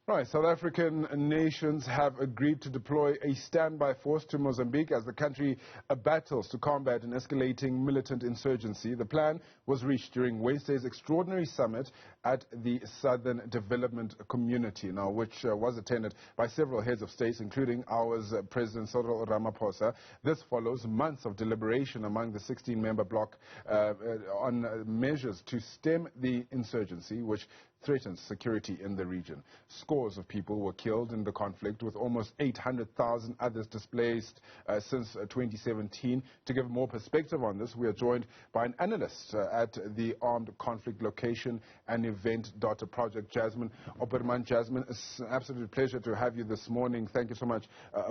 Right, South African nations have agreed to deploy a standby force to Mozambique as the country battles to combat an escalating militant insurgency. The plan was reached during Wednesday's extraordinary summit at the Southern Development Community, now which was attended by several heads of state, including ours President Cyril Ramaphosa. This follows months of deliberation among the 16-member bloc on measures to stem the insurgency, which threatens security in the region. Scores of people were killed in the conflict, with almost 800,000 others displaced since 2017. To give more perspective on this, we are joined by an analyst at the Armed Conflict Location and Event Data Project, Jasmine Opperman. Jasmine, it's an absolute pleasure to have you this morning. Thank you so much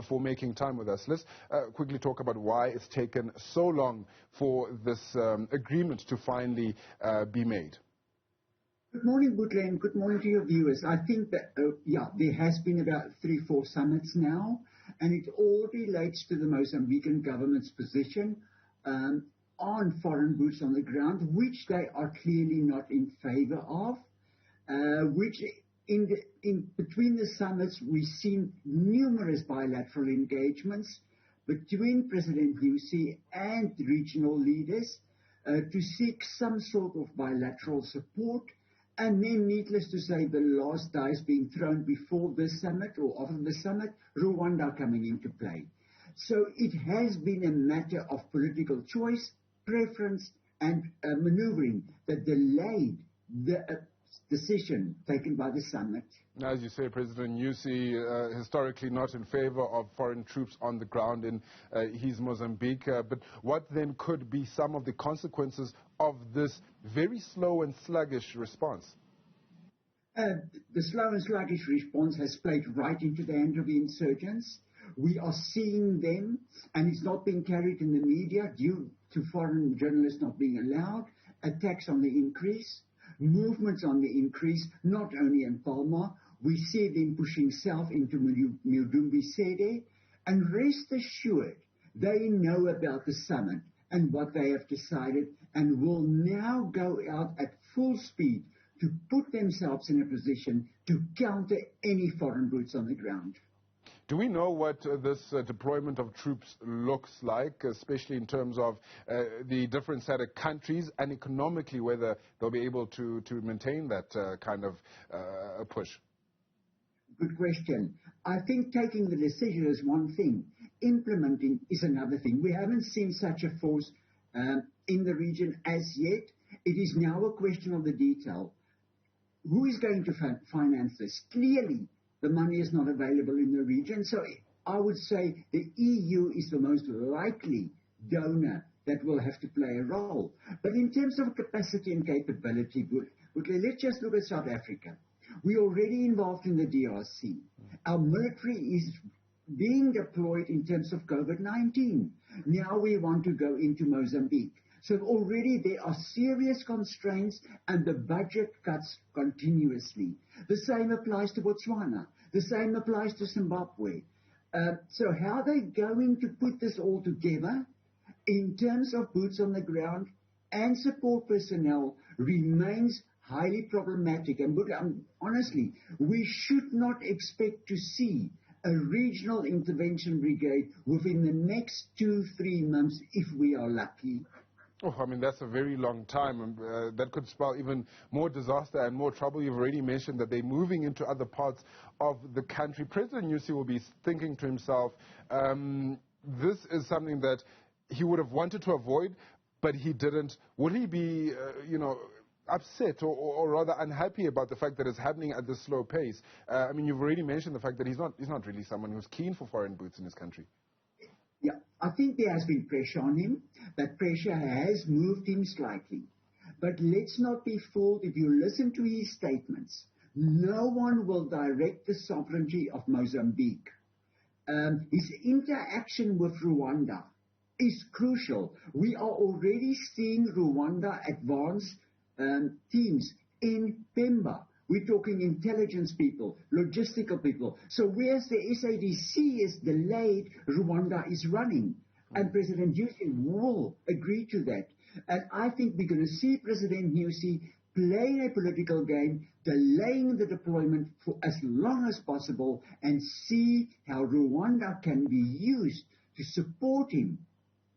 for making time with us. Let's quickly talk about why it's taken so long for this agreement to finally be made. Good morning, Butle, and good morning to your viewers. I think that, there has been about 3-4 summits now, and it all relates to the Mozambican government's position on foreign boots on the ground, which they are clearly not in favor of, which in between the summits we've seen numerous bilateral engagements between President Newzroom and regional leaders to seek some sort of bilateral support. And then, needless to say, the last dice being thrown before this summit or after the summit, Rwanda coming into play. So it has been a matter of political choice, preference, and maneuvering that delayed the decision taken by the summit. As you say, President Newzroom, historically not in favor of foreign troops on the ground in his Mozambique. But what then could be some of the consequences of this very slow and sluggish response? The slow and sluggish response has played right into the hand of the insurgents. We are seeing them, and it's not being carried in the media due to foreign journalists not being allowed, attacks on the increase, movements on the increase, not only in Palma. We see them pushing south into Mudumbi-Sede, and rest assured, they know about the summit and what they have decided, and will now go out at full speed to put themselves in a position to counter any foreign boots on the ground. Do we know what this deployment of troops looks like, especially in terms of the different set of countries, and economically whether they'll be able to maintain that kind of push? Good question. I think taking the decision is one thing. Implementing is another thing. We haven't seen such a force in the region as yet. It is now a question of the detail. Who is going to finance this? Clearly, the money is not available in the region. So I would say the EU is the most likely donor that will have to play a role. But in terms of capacity and capability, let's just look at South Africa. We're already involved in the DRC. Our military is being deployed in terms of COVID-19. Now we want to go into Mozambique. So already there are serious constraints, and the budget cuts continuously. The same applies to Botswana. The same applies to Zimbabwe. So how are they going to put this all together in terms of boots on the ground and support personnel remains highly problematic. And honestly, we should not expect to see a regional intervention brigade within the next 2-3 months if we are lucky. Oh, I mean, that's a very long time. That could spell even more disaster and more trouble. You've already mentioned that they're moving into other parts of the country. President Newzroom will be thinking to himself, this is something that he would have wanted to avoid, but he didn't. Will he be, upset or rather unhappy about the fact that it's happening at this slow pace? I mean, you've already mentioned the fact that he's not really someone who's keen for foreign boots in his country. Yeah, I think there has been pressure on him. That pressure has moved him slightly. But let's not be fooled. If you listen to his statements, no one will direct the sovereignty of Mozambique. His interaction with Rwanda is crucial. We are already seeing Rwanda advance teams in Pemba. We're talking intelligence people, logistical people. So whereas the SADC is delayed, Rwanda is running. And President Newzroom will agree to that. And I think we're going to see President Newzroom playing a political game, delaying the deployment for as long as possible, and see how Rwanda can be used to support him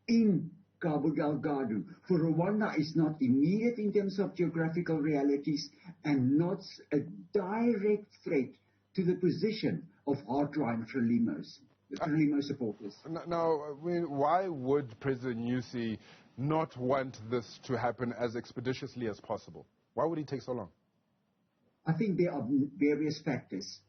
in Cabo Delgado. For Rwanda is not immediate in terms of geographical realities and not a direct threat to the position of hardline Frelimo supporters. Now, why would President Nyusi not want this to happen as expeditiously as possible? Why would he take so long? I think there are various factors.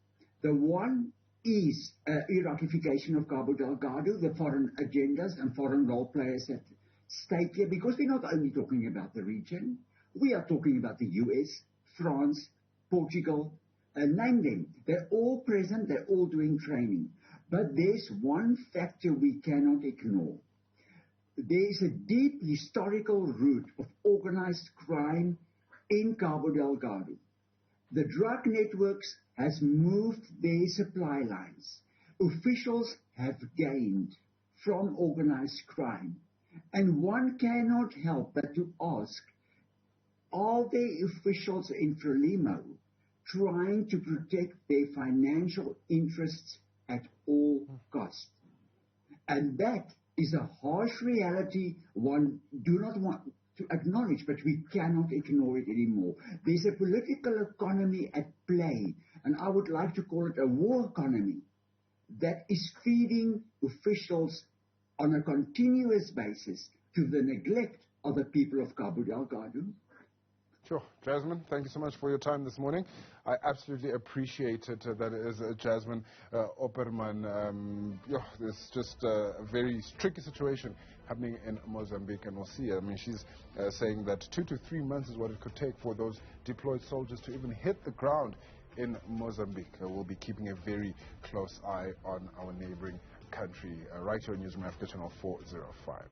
The one is Iraqification of Cabo Delgado, the foreign agendas and foreign role players at stake here, because we're not only talking about the region, we are talking about the US, France, Portugal, name them. They're all present, they're all doing training. But there's one factor we cannot ignore. There is a deep historical root of organized crime in Cabo Delgado. The drug networks has moved their supply lines. Officials have gained from organized crime. And one cannot help but to ask, are the officials in Frelimo trying to protect their financial interests at all costs? And that is a harsh reality one do not want to acknowledge, but we cannot ignore it anymore. There's a political economy at play, and I would like to call it a war economy, that is feeding officials on a continuous basis to the neglect of the people of Cabo Delgado. Sure. Jasmine, thank you so much for your time this morning. I absolutely appreciate it. That is Jasmine Opperman. It's just a very tricky situation happening in Mozambique, and we'll see. I mean, she's saying that 2 to 3 months is what it could take for those deployed soldiers to even hit the ground in Mozambique. We'll be keeping a very close eye on our neighboring country. Right here on Newzroom Afrika, channel 405.